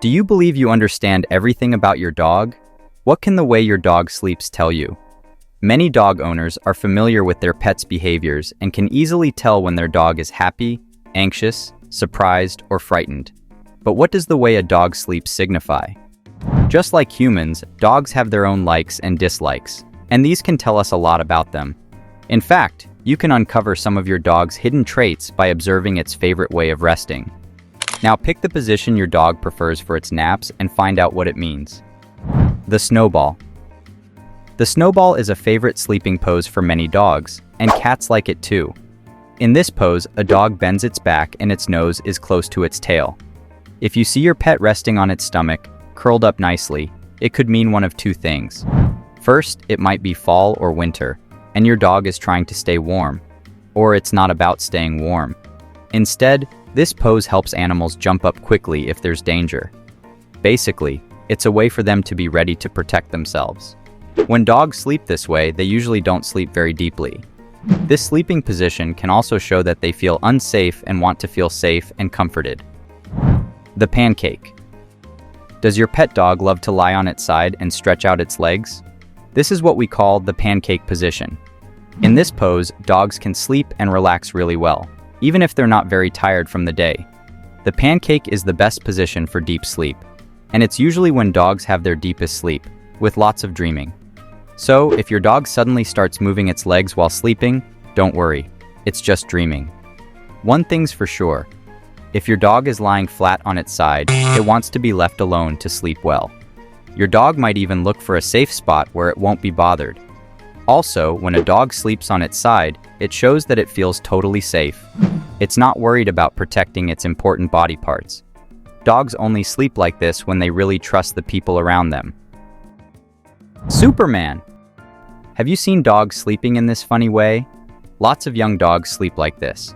Do you believe you understand everything about your dog? What can the way your dog sleeps tell you? Many dog owners are familiar with their pet's behaviors and can easily tell when their dog is happy, anxious, surprised, or frightened. But what does the way a dog sleeps signify? Just like humans, dogs have their own likes and dislikes, and these can tell us a lot about them. In fact, you can uncover some of your dog's hidden traits by observing its favorite way of resting. Now pick the position your dog prefers for its naps and find out what it means. The snowball. The snowball is a favorite sleeping pose for many dogs, and cats like it too. In this pose, a dog bends its back and its nose is close to its tail. If you see your pet resting on its stomach, curled up nicely, it could mean one of two things. First, it might be fall or winter, and your dog is trying to stay warm. Or it's not about staying warm. Instead, this pose helps animals jump up quickly if there's danger. Basically, it's a way for them to be ready to protect themselves. When dogs sleep this way, they usually don't sleep very deeply. This sleeping position can also show that they feel unsafe and want to feel safe and comforted. The pancake. Does your pet dog love to lie on its side and stretch out its legs? This is what we call the pancake position. In this pose, dogs can sleep and relax really well, even if they're not very tired from the day. The pancake is the best position for deep sleep, and it's usually when dogs have their deepest sleep, with lots of dreaming. So, if your dog suddenly starts moving its legs while sleeping, don't worry, it's just dreaming. One thing's for sure, if your dog is lying flat on its side, it wants to be left alone to sleep well. Your dog might even look for a safe spot where it won't be bothered. Also, when a dog sleeps on its side, it shows that it feels totally safe. It's not worried about protecting its important body parts. Dogs only sleep like this when they really trust the people around them. Superman! Have you seen dogs sleeping in this funny way? Lots of young dogs sleep like this.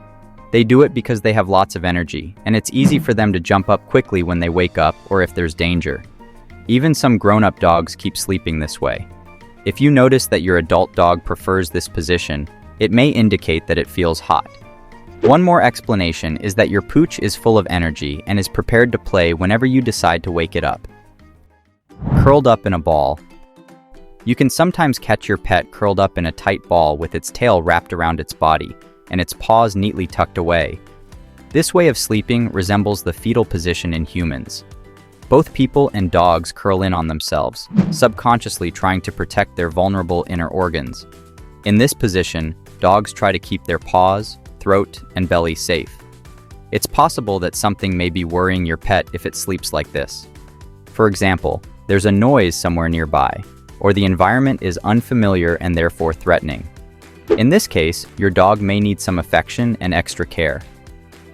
They do it because they have lots of energy, and it's easy for them to jump up quickly when they wake up or if there's danger. Even some grown-up dogs keep sleeping this way. If you notice that your adult dog prefers this position, it may indicate that it feels hot. One more explanation is that your pooch is full of energy and is prepared to play whenever you decide to wake it up. Curled up in a ball. You can sometimes catch your pet curled up in a tight ball with its tail wrapped around its body and its paws neatly tucked away. This way of sleeping resembles the fetal position in humans. Both people and dogs curl in on themselves, subconsciously trying to protect their vulnerable inner organs. In this position, dogs try to keep their paws, throat, and belly safe. It's possible that something may be worrying your pet if it sleeps like this. For example, there's a noise somewhere nearby, or the environment is unfamiliar and therefore threatening. In this case, your dog may need some affection and extra care.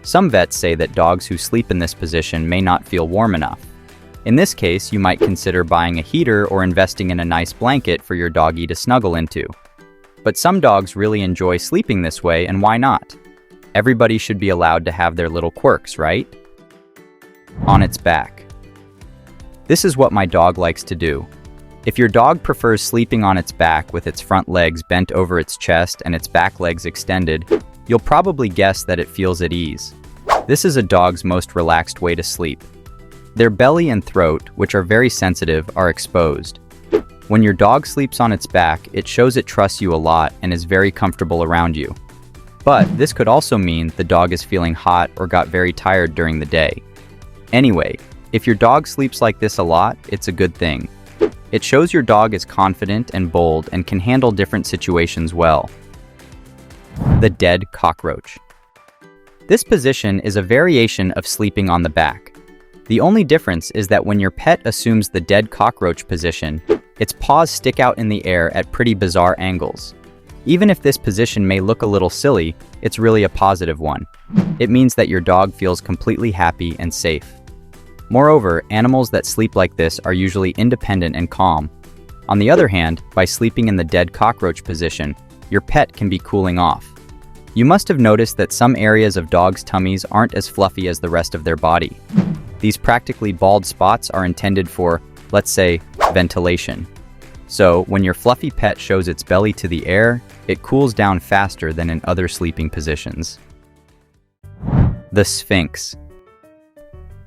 Some vets say that dogs who sleep in this position may not feel warm enough. In this case, you might consider buying a heater or investing in a nice blanket for your doggy to snuggle into. But some dogs really enjoy sleeping this way, and why not? Everybody should be allowed to have their little quirks, right? On its back. This is what my dog likes to do. If your dog prefers sleeping on its back with its front legs bent over its chest and its back legs extended, you'll probably guess that it feels at ease. This is a dog's most relaxed way to sleep. Their belly and throat, which are very sensitive, are exposed. When your dog sleeps on its back, it shows it trusts you a lot and is very comfortable around you. But this could also mean the dog is feeling hot or got very tired during the day. Anyway, if your dog sleeps like this a lot, it's a good thing. It shows your dog is confident and bold and can handle different situations well. The dead cockroach. This position is a variation of sleeping on the back. The only difference is that when your pet assumes the dead cockroach position, its paws stick out in the air at pretty bizarre angles. Even if this position may look a little silly, it's really a positive one. It means that your dog feels completely happy and safe. Moreover, animals that sleep like this are usually independent and calm. On the other hand, by sleeping in the dead cockroach position, your pet can be cooling off. You must have noticed that some areas of dogs' tummies aren't as fluffy as the rest of their body. These practically bald spots are intended for, let's say, ventilation. So, when your fluffy pet shows its belly to the air, it cools down faster than in other sleeping positions. The Sphinx.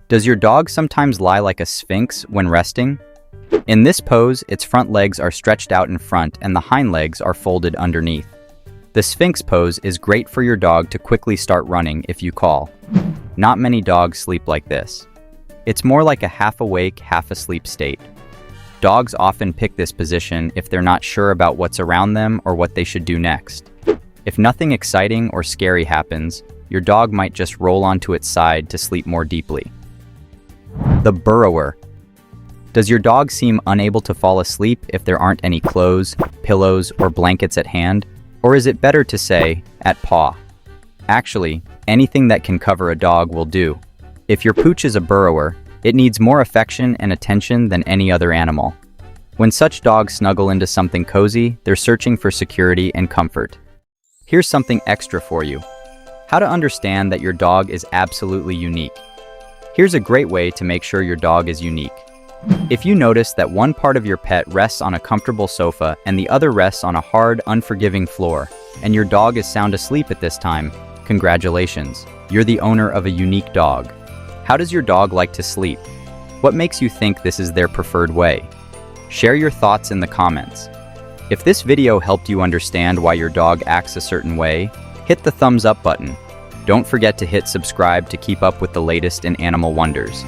Does your dog sometimes lie like a sphinx when resting? In this pose, its front legs are stretched out in front and the hind legs are folded underneath. The sphinx pose is great for your dog to quickly start running if you call. Not many dogs sleep like this. It's more like a half-awake, half-asleep state. Dogs often pick this position if they're not sure about what's around them or what they should do next. If nothing exciting or scary happens, your dog might just roll onto its side to sleep more deeply. The burrower. Does your dog seem unable to fall asleep if there aren't any clothes, pillows, or blankets at hand? Or is it better to say, at paw? Actually, anything that can cover a dog will do. If your pooch is a burrower, it needs more affection and attention than any other animal. When such dogs snuggle into something cozy, they're searching for security and comfort. Here's something extra for you. How to understand that your dog is absolutely unique. Here's a great way to make sure your dog is unique. If you notice that one part of your pet rests on a comfortable sofa and the other rests on a hard, unforgiving floor, and your dog is sound asleep at this time, congratulations, you're the owner of a unique dog. How does your dog like to sleep? What makes you think this is their preferred way? Share your thoughts in the comments. If this video helped you understand why your dog acts a certain way, hit the thumbs up button. Don't forget to hit subscribe to keep up with the latest in animal wonders.